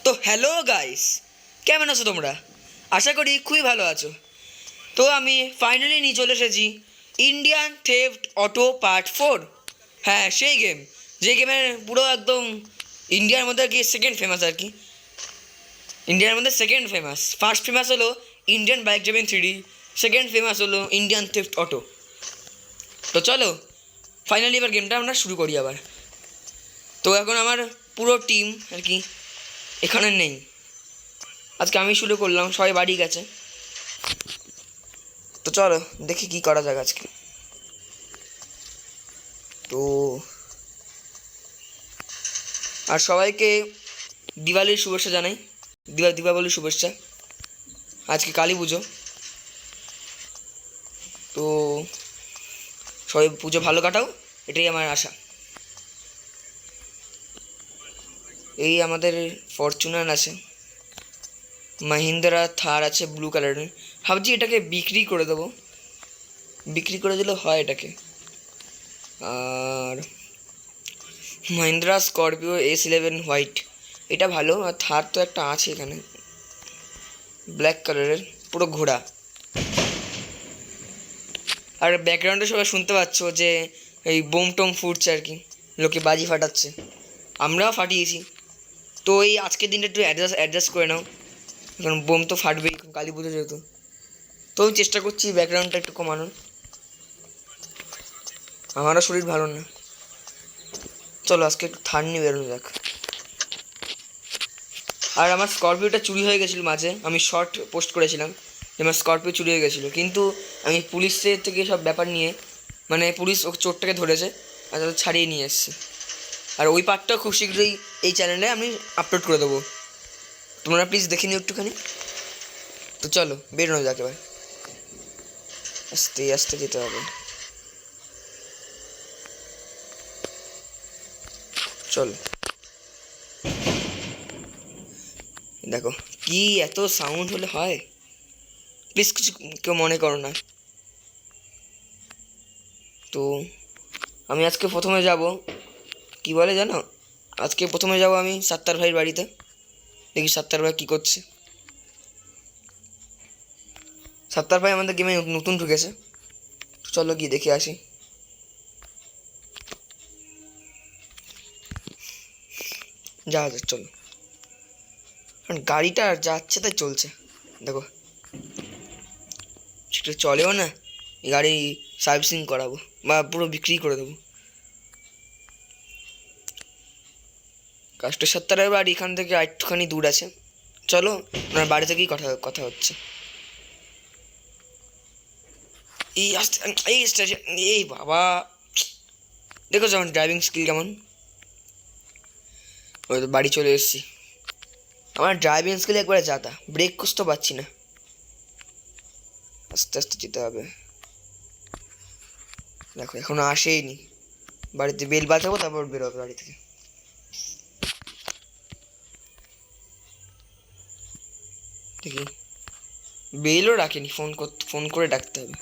তো hello guys, কেমন আছো তোমরা? আশা করি খুবই ভালো আছো। তো আমি ফাইনালি নিয়ে চলে এসেছি ইন্ডিয়ান থেফট অটো পার্ট 4। হ্যাঁ, সেই গেম, যে গেমের পুরো একদম ইন্ডিয়ার মধ্যে আর কি সেকেন্ড ফেমাস আর কি। ইন্ডিয়ার মধ্যে সেকেন্ড ফেমাস, ফার্স্ট ফেমাস হলো Indian bike driving 3D, second famous হলো ইন্ডিয়ান থেফট অটো। তো চলো ফাইনালি এবার গেমটা আমরা শুরু করি আবার। তো এখন আমার পুরো টিম আর কি এখানে নেই, আজকে আমি শুরু করলাম, সবাই বাড়ি গেছে। তো চলো দেখি কি করা যাক আজকে। তো আর সবাইকে দিওয়ালির শুভেচ্ছা জানাই, দীপাবলির শুভেচ্ছা। আজকে কালী পুজো, তো সবাই পুজো ভালো কাটাও, এটাই আমার আশা। এই আমাদের ফরচুনার আছে, মাহিন্দ্রা থার আছে ব্লু কালারের। ভাবছি এটাকে বিক্রি করে দেবো, বিক্রি করে দিলে হয় এটাকে। আর মাহিন্দ্রা স্করপিও S11 হোয়াইট, এটা ভালো। আর থার তো একটা আছে এখানে ব্ল্যাক কালারের, পুরো ঘোড়া। আর ব্যাকগ্রাউন্ডে সবাই শুনতে পাচ্ছ যে এই বোম টোম ফুটছে আর কি, লোকে বাজি ফাটাচ্ছে, আমরাও ফাটিয়েছি। তো এই আজকের দিনটা একটু অ্যাডজাস্ট করে নাও, কারণ বোম তো ফাটবেই কালী পুজো যেহেতু। তো আমি চেষ্টা করছি ব্যাকগ্রাউন্ডটা একটু কমানোর, আমারও শরীর ভালো না। চলো আজকে একটু থার নিয়ে বেরোনো যাক। আর আমার স্করপিওটা চুরি হয়ে গেছিলো মাঝে, আমি শর্ট পোস্ট করেছিলাম যে আমার স্করপিও চুরি হয়ে গেছিলো, কিন্তু আমি পুলিশের থেকে সব ব্যাপার নিয়ে, মানে পুলিশ ও চোরটাকে ধরেছে আর তাদের ছাড়িয়ে নিয়ে এসেছি। আর ওই পার্টটাও খুব শীঘ্রই এই চ্যানেলে আমি আপলোড করে দেবো, তোমরা প্লিজ দেখে নিও একটুখানি। তো চলো বেরোনো যাক এবার, আস্তে আস্তে যেতে হবে। চলো, দেখো কি এত সাউন্ড হলে হয়, প্লিজ কিছু কেউ মনে করো না। তো আমি আজকে প্রথমে যাব, কি বলে জানো, আজকে প্রথমে যাব আমি সাত্তার ভাইয়ের বাড়িতে, দেখি সাত্তার ভাই কী করছে। সাত্তার ভাই আমাদের গেমে নতুন ঢুকেছে, চলো গিয়ে দেখে আসি। যাওয়া যাক চলো, কারণ গাড়িটা যাচ্ছে তাই চলছে, দেখো সেটা চলেও না, গাড়ি সার্ভিসিং করাবো বা পুরো বিক্রি করে দেবো। কাস্টের সাত্তারের বাড়ি এখান থেকে একটুখানি দূর আছে, চলো ওনার বাড়ি থেকেই কথা কথা হচ্ছে। এই আসতে, এই স্টেশন, এই বাবা দেখো যেমন ড্রাইভিং স্কিল কেমন, ওই তো বাড়ি চলে এসেছি। আমার ড্রাইভিং স্কিল একবারে যাতা, ব্রেক কষতে পারছি না, আস্তে আস্তে যেতে হবে। দেখো এখনো আসেইনি, বাড়িতে বেল বাজাবো তারপর বেরোবে বাড়ি থেকে। দেখি বেলও রাখেনি, ফোন করে ডাকতে হবে।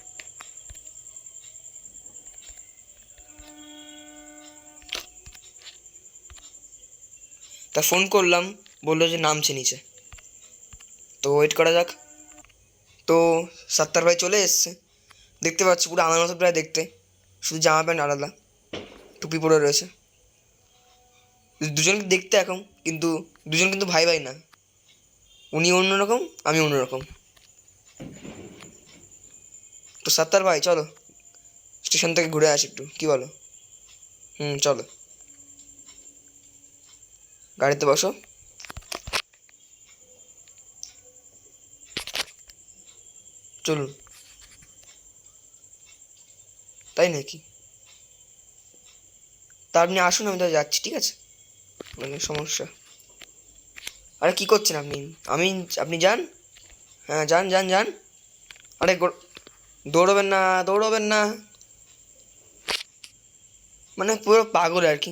তা ফোন করলাম, বললো যে নামছে নিচে, তো ওয়েট করা যাক। তো সাত্তার ভাই চলে এসছে, দেখতে পাচ্ছি পুরো আমার মতো প্রায় দেখতে, শুধু জামা প্যান্ট আলাদা, টুপি পরে রয়েছে। দুজন দেখতে এখন, কিন্তু দুজন কিন্তু ভাই ভাই না, উনি অন্যরকম আমি অন্যরকম। তো সাত্তার ভাই চলো স্টেশন থেকে ঘুরে আসি একটু, কি বলো? চলো গাড়িতে বসো। চলুন, তাই নাকি? তা আপনি আসুন, আমি তো যাচ্ছি, ঠিক আছে, মানে সমস্যা। আরে কী করছেন আপনি? আমি, আপনি যান, হ্যাঁ যান যান যান। আরে দৌড়বেন না, দৌড়বেন না, মানে পুরো পাগল আর কি।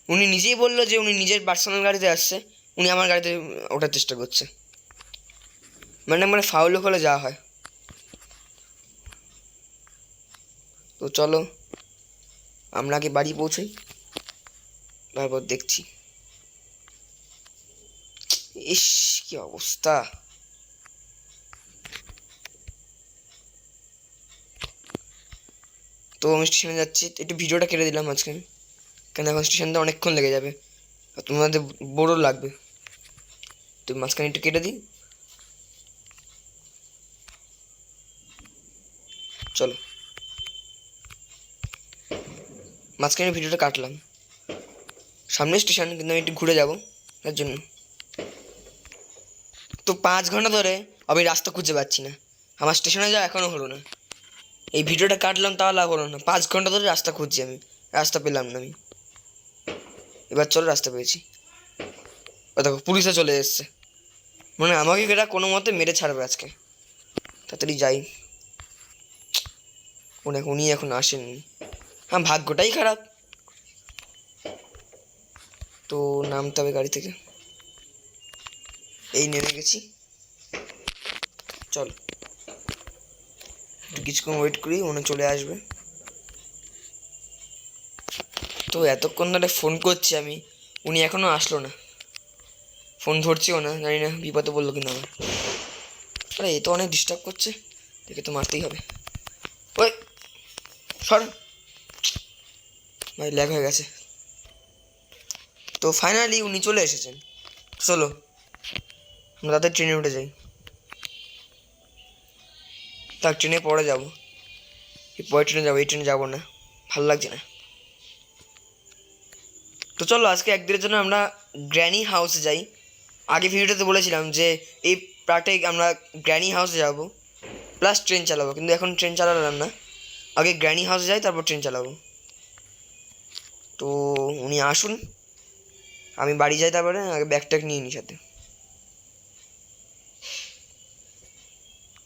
উনি নিজেই বললো যে উনি নিজের পার্সোনাল গাড়িতে আসছে, উনি আমার গাড়িতে ওঠার চেষ্টা করছে, মানে মানে ফাউল হলে যাওয়া হয়। তো চলো আমরা আগে বাড়ি পৌঁছাই, তারপর দেখছি। ইস, কি অবস্থা! তো আমি স্টেশনে যাচ্ছি, একটু ভিডিওটা কেটে দিলাম মাঝখানে, কেন এখন স্টেশনটা অনেকক্ষণ লেগে যাবে আর তোমাদের বোরও লাগবে, তো মাঝখানে একটু কেটে দিই। চলো, মাঝখানে ভিডিওটা কাটলাম। সামনে স্টেশন, কিন্তু আমি একটু ঘুরে যাব তার জন্য। তো 5 ঘন্টা ধরে আমি রাস্তা খুঁজে পাচ্ছি না, আমার স্টেশনে যাওয়া এখনও হলো না। এই ভিডিওটা কাটলাম তাও লাভ হলো না, 5 ঘন্টা ধরে রাস্তা খুঁজছি আমি, রাস্তা পেলাম না আমি। এবার চলো, রাস্তা পেয়েছি। ও দেখো, পুলিশে চলে এসছে, মানে আমাকে এরা কোনো মতে মেরে ছাড়বে আজকে। তাড়াতাড়ি যাই, উনি এখন আসেননি। হ্যাঁ, ভাগ্যটাই খারাপ। তো নামতে হবে গাড়ি থেকে, এই নেমে গেছি। চল, কিছুক্ষণ ওয়েট করি, উনি চলে আসবে। তো এতক্ষণ ধরে ফোন করছি আমি, উনি এখনও আসলো না, ফোন ধরছিও না, জানি না বিপদে বললো কিনা আমার। আরে এ তো অনেক ডিস্টার্ব করছে, দেখে তো মারতেই হবে। ওই সর ভাই, ল্যাগ হয়ে গেছে। তো ফাইনালি উনি চলে এসেছেন। চলো আমরা তাদের ট্রেনে উঠে যাই, তার ট্রেনে পরে যাবো, এই পরে ট্রেনে যাবো, এই ট্রেনে যাবো না, ভালো লাগছে না। তো চলো আজকে একদিনের জন্য আমরা গ্র্যানি হাউসে যাই। আগে ভিডিওতে বলেছিলাম যে এই পার্টে আমরা গ্র্যানি হাউসে যাব প্লাস ট্রেন চালাবো, কিন্তু এখন ট্রেন চালালাম না, আগে গ্র্যানি হাউসে যাই তারপর ট্রেন চালাবো। তো উনি আসুন, আমি বাড়ি যাই, তারপরে আগে ব্যাগ ট্যাগ নিয়ে নিই সাথে।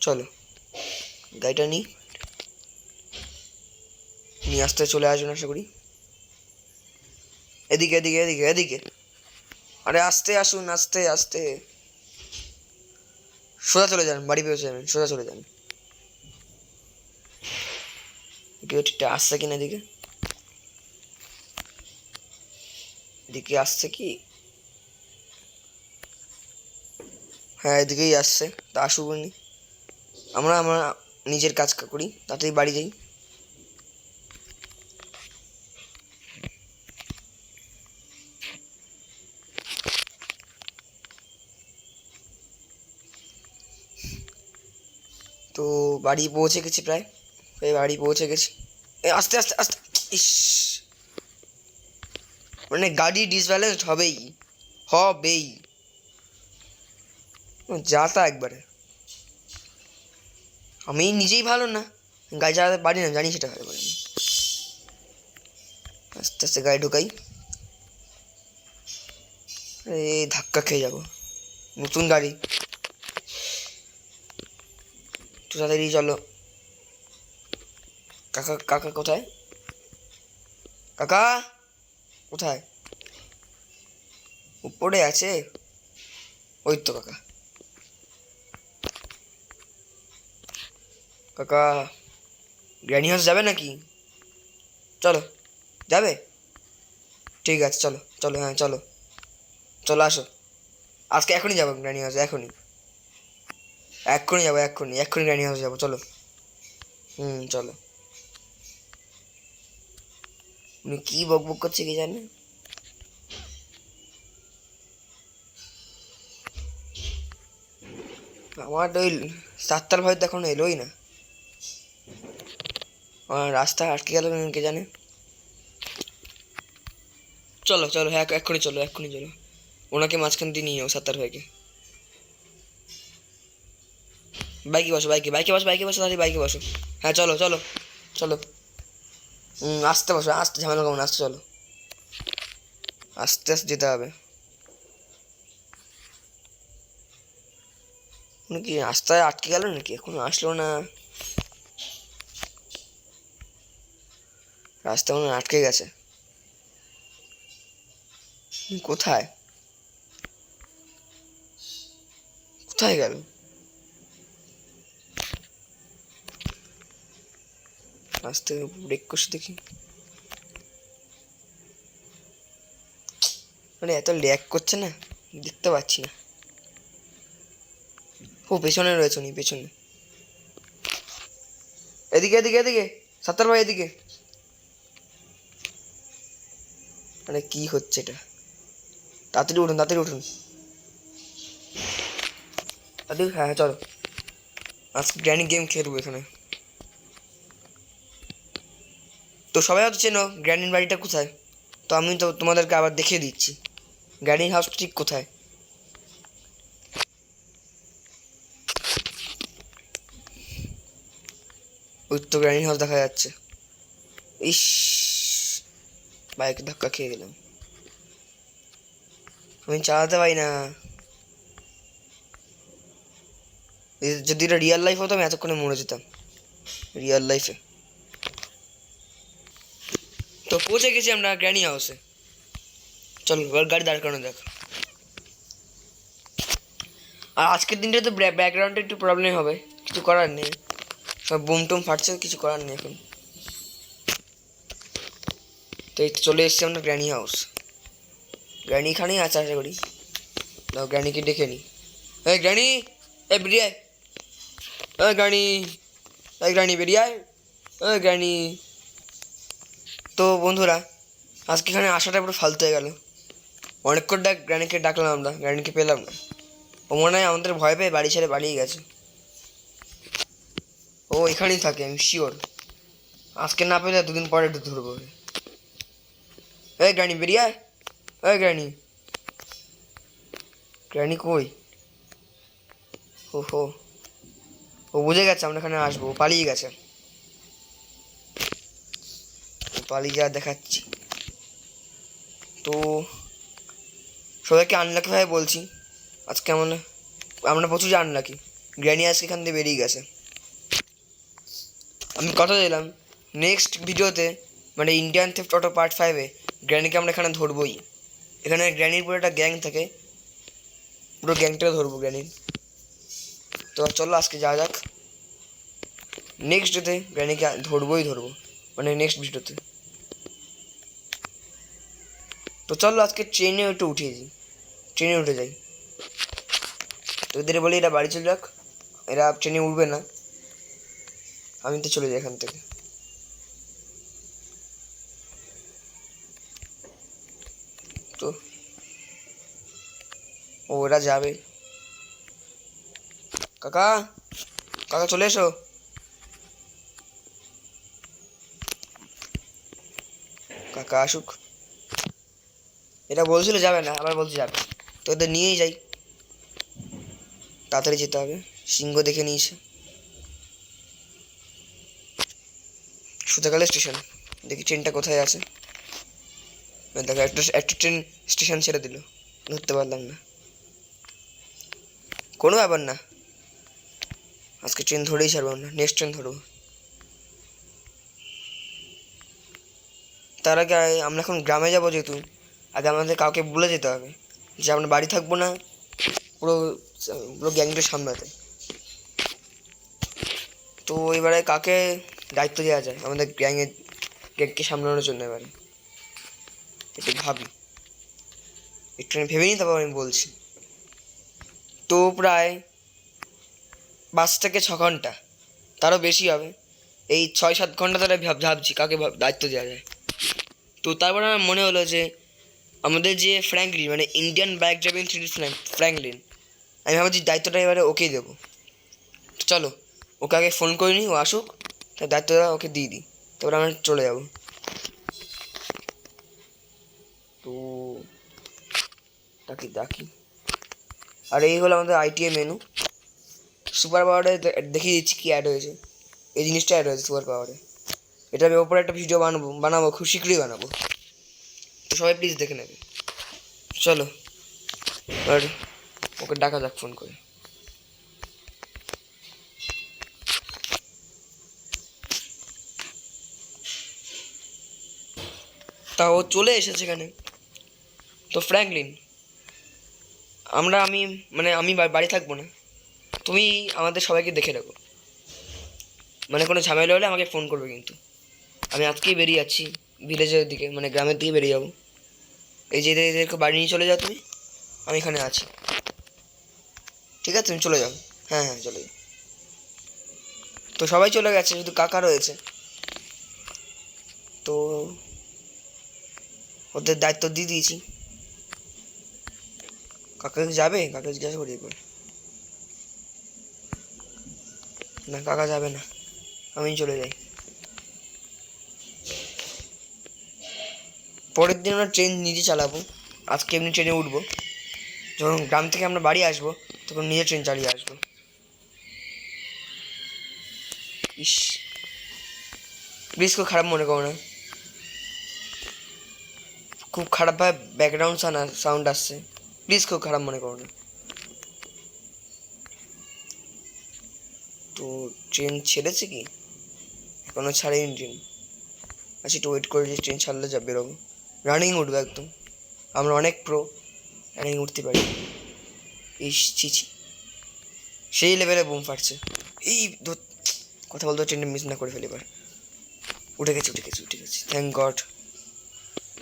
চলো গাড়িটা নিই, নিয়ে আসতে চলে আসবেন আশা করি। এদিকে এদিকে এদিকে এদিকে, আরে আস্তে আসুন, আস্তে আস্তে, সোজা চলে যান, বাড়ি পৌঁছে যাবেন, সোজা চলে যান। ঠিকটা আসছে কিনা এদিকে, এদিকে আসছে কি? হ্যাঁ এদিকেই আসছে, তা আসুক উনি, আমরা আমরা নিজের কাজ করি, তাতেই বাড়ি যাই। তো বাড়ি পৌঁছে গেছি প্রায়, বাড়ি পৌঁছে গেছি। আস্তে আস্তে আস্তে, ইস, মানে গাড়ি ডিসব্যালেন্সড হবেই, হবেই, যা তা একবারে। আমি নিজেই ভালো না, গাড়ি চালাতে পারি না, জানি সেটা ভালো করে। আমি আস্তে আস্তে গাড়ি ঢুকাই, এই ধাক্কা খেয়ে যাবো, নতুন গাড়ি। তো তাড়াতাড়ি চলো। কাকা কাকা কোথায়? কাকা কোথায়? উপরে আছে, ওই তো কাকা। কাকা গ্র্যানি হাউস যাবে নাকি? চলো, যাবে? ঠিক আছে, চলো চলো, হ্যাঁ চলো, চলো আসো, আজকে এখনই যাবো গ্র্যানি হাউসে, এখনই এক্ষুনি যাবো, এক্ষুনি এক্ষুনি গ্র্যানি হাউসে যাবো, চলো। চলো। উনি কী বক বক করছে কি জানে। আমার ওই 7টার ভয় তো এখন এলোই না, আমার রাস্তা আটকে গেল কে জানে। চলো চলো, হ্যাঁ এক্ষুনি চলো, এক্ষুনি চলো, ওনাকে মাঝখান দিয়ে নিয়ে যাও 7টার ভয়কে। বাইকে বসো, বাইকে বাইকে বসো, বাইকে বসো, তাহলে বাইকে বসো। হ্যাঁ চলো চলো চলো, আস্তে বসো, আস্তে, ঝামেলা করো না, আস্তে চলো, আস্তে আস্তে যেতে হবে। উনি কি রাস্তায় আটকে গেল নাকি, এখনো আসলো না? রাস্তা মনে হয় আটকে গেছে, কোথায় কোথায় গেল? আস্তে ব্রেক করছে দেখি, মানে এত ল্যাগ করছে না, দেখতে পাচ্ছি না। ও পেছনে রয়েছে উনি, পেছনে। এদিকে এদিকে এদিকে, সাত্তার ভাই এদিকে। মানে কি হচ্ছে এটা? তাড়াতাড়ি উঠুন, তাড়াতাড়ি উঠুন, তাড়াতাড়ি। হ্যাঁ চলো, আজকে গ্র্যানি গেম খেলবো এখানে। তো সবাই হয়তো চেনো গ্র্যানির বাড়িটা কোথায়, তো আমি তো তোমাদেরকে আবার দেখিয়ে দিচ্ছি গ্র্যানির হাউস ঠিক কোথায়। ওই তো গ্র্যানির হাউস দেখা যাচ্ছে। ইস, বাইকে ধাক্কা খেয়ে গেলাম, আমি চালাতে পারি না। যদি এটা রিয়েল লাইফ হতো আমি এতক্ষণে মরে যেতাম, রিয়েল লাইফে। তো পৌঁছে গেছি আমরা গ্র্যানি হাউসে। চল এবার গাড়ি দাঁড় করানো যাক। আর আজকের দিনটা তো ব্যাকগ্রাউন্ডে একটু প্রবলেম হবে, কিছু করার নেই, সব বুম টুম ফাটছে, কিছু করার নেই এখন। তো এই তো চলে এসেছি আমরা গ্র্যানি হাউস। গ্র্যানি এখানেই আছে আশা করি। দাও গ্র্যানিকে ডেকে নিই। এই গ্র্যানি, এই বেরিয়ে আয়। এই গ্র্যানি, এই গ্র্যানি বেরিয়ে আয়। এই গ্র্যানি। তো বন্ধুরা, আজকে এখানে আসাটা পুরো ফালতু হয়ে গেল। অনেকক্ষণ গ্র্যানিকে ডাকলাম আমরা, গ্র্যানিকে পেলাম না। ও মনে হয় আমাদের ভয় পেয়ে বাড়ি ছেড়ে পালিয়ে গেছে। ও এখানেই থাকে আমি শিওর। আজকে না পেলে দুদিন পরে একটু ধরবো। এই গ্র্যানি বেরিয়ে আয়। এই গ্র্যানি, গ্র্যানি কই? ও হো, ও বুঝে গেছে আমরা এখানে আসবো, পালিয়ে গেছে। পালিয়ে যা দেখাচ্ছি। তো সবাইকে আনলাকি ভাবে বলছি, আজকে আমরা প্রচুর আনলাকি। গ্র্যানি আজকে এখান থেকে বেরিয়ে গেছে। আমি কথা দিলাম নেক্সট ভিডিওতে, মানে ইন্ডিয়ান থেফট অটো পার্ট 5-এ গ্র্যানিকে আমরা এখানে ধরবই। এখানে গ্র্যানির পুরো একটা গ্যাং থাকে, পুরো গ্যাংটা ধরবো গ্র্যানির। তো চলো আজকে যাওয়া যাক। নেক্সট ডেতে গ্র্যানিকে ধরবই, মানে নেক্সট ভিডিওতে। তো চলো আজকে ট্রেনে একটু ট্রেনে উঠে যাই। তো এদের বলি এরা বাড়ি চলে যাক, এরা ট্রেনে উঠবে না, আমি তো চলে যাই এখান থেকে। তো ওরা যাবে। কাকা, কাকা চলে এসো। কাকা আসুক। এটা বলছিল যাবে না, আবার বলছে যাবে। তো ওদের নিয়েই যাই, তাড়াতাড়ি যেতে হবে। সিংহ দেখে নিয়েছে। সুতাকালে স্টেশন, দেখি ট্রেনটা কোথায় আছে। দেখো একটা ট্রেন স্টেশন ছেড়ে দিল, ধরতে পারলাম না। কোনো ব্যাপার না, আজকে ট্রেন ধরেই ছাড়বো না, নেক্সট ট্রেন ধরবো। তার আগে আমরা এখন গ্রামে যাবো যেহেতু, আগে আমাদের কাউকে বলে যেতে হবে যে আমরা বাড়ি থাকবো না, পুরো পুরো গ্যাংটা সামলাতে। তো এবারে কাকে দায়িত্ব দেওয়া যায় আমাদের গ্যাংকে সামলানোর জন্য? এবারে একটু ভাবি, একটু ভেবে নিই তারপর আমি বলছি। তো প্রায় 5 থেকে 6 ঘন্টা, তারও বেশি হবে, এই 6-7 ঘন্টা ধরে ভাবছি কাকে দায়িত্ব দেওয়া যায়। তো তারপর আমার মনে হলো যে আমাদের যে ফ্র্যাঙ্কলিন, মানে ইন্ডিয়ান বাইক ড্রাইভিং ফ্র্যাঙ্কলিন, আমি ভাবছি দায়িত্বটা এবারে ওকেই দেবো। তো চলো ওকে আগে ফোন করে নিই, ও আসুক, তার দায়িত্বটা ওকে দিয়ে দিই, তারপরে আমরা চলে যাবো। তো ডাকি। আর এই হলো আমাদের আইটিএ মেনু। সুপার পাওয়ারে দেখিয়ে দিচ্ছি কী অ্যাড হয়েছে। এই জিনিসটা অ্যাড হয়েছে সুপার পাওয়ারে। এটার ওপরে একটা ভিডিও বানাবো খুব শীঘ্রই বানাবো, তো সবাই প্লিজ দেখে নেবে। চলো আর ওকে ডাকা যাক ফোন করে। তা ও চলে এসেছে এখানে। তো ফ্র্যাঙ্কলিন, আমি বাড়ি থাকবো না, তুমি আমাদের সবাইকে দেখে রাখো, মানে কোনো ঝামেলা হলে আমাকে ফোন করবে কিন্তু। আমি আজকেই বেরিয়ে যাচ্ছি ভিলেজের দিকে, মানে গ্রামের দিকে বেরিয়ে যাবো। এই যে এদেরকে বাড়ি নিয়ে চলে যাও তুমি, আমি এখানে আছি, ঠিক আছে? তুমি চলে যাও। হ্যাঁ হ্যাঁ চলে যাই। তো সবাই চলে গেছে, শুধু কাকা রয়েছে। তো ওদের দায়িত্ব দিয়ে দিয়েছি। কাকা যাবে, কাকা জিজ্ঞাসা করি একবার। না কাকা যাবে না, আমি চলে যাই। পরের দিন আমরা ট্রেন নিজে চালাবো। আজকে এমনি ট্রেনে উঠবো, যখন গ্রাম থেকে আমরা বাড়ি আসবো তখন নিজে ট্রেন চালিয়ে আসবো। ইস, প্লিজ খুব খারাপ মনে করো না, খুব খারাপভাবে ব্যাকগ্রাউন্ড সাউন্ড আসছে, প্লিজ খুব খারাপ মনে করো না। তো ট্রেন ছেড়েছে কি? এখনো ছাড়েনি ট্রেন। আচ্ছা একটু ওয়েট করে, যে ট্রেন ছাড়লে যা বেরোবো। রানিং উঠবে একদম, আমরা অনেক প্রো, রানিং উঠতে পারি। ইস ছি, সেই লেভেলে বুম ফাটছে। এই কথা বলতে ট্রেনটা মিস না করে ফেলি এবার। উঠে গেছি থ্যাংক গড।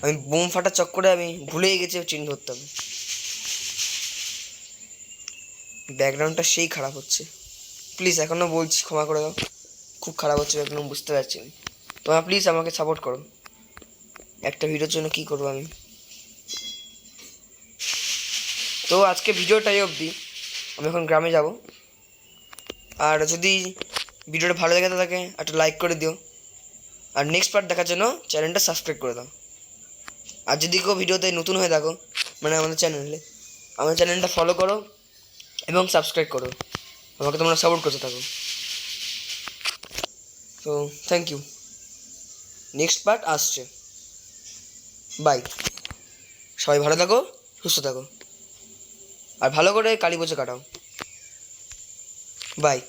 আমি বুম ফাটার চক্করে আমি ভুলেই গেছি ট্রেন ধরতে হবে। ব্যাকগ্রাউন্ডটা সেই খারাপ হচ্ছে, প্লিজ এখনও বলছি ক্ষমা করে দাও, খুব খারাপ হচ্ছে ব্যাকগ্রাউন্ড, বুঝতে পারছি না। তোমরা প্লিজ আমাকে সাপোর্ট করো, একটা ভিডিওর জন্য কী করবো আমি। তো আজকে ভিডিওটাই অবধি, আমি এখন গ্রামে যাব। আর যদি ভিডিওটা ভালো লেগে থাকে একটা লাইক করে দিও, আর নেক্সট পার্ট দেখার জন্য চ্যানেলটা সাবস্ক্রাইব করে দাও। আর যদি কেউ ভিডিওতে নতুন হয়ে থাকো, মানে আমাদের চ্যানেলটা ফলো করো এবং সাবস্ক্রাইব করো, আমাকে তোমরা সাপোর্ট করতে থাকো। তো থ্যাংক ইউ, নেক্সট পার্ট আসছে। বাই, সবাই ভালো থাকো, সুস্থ থাকো, আর ভালো করে কালী পুজো কাটাও। বাই।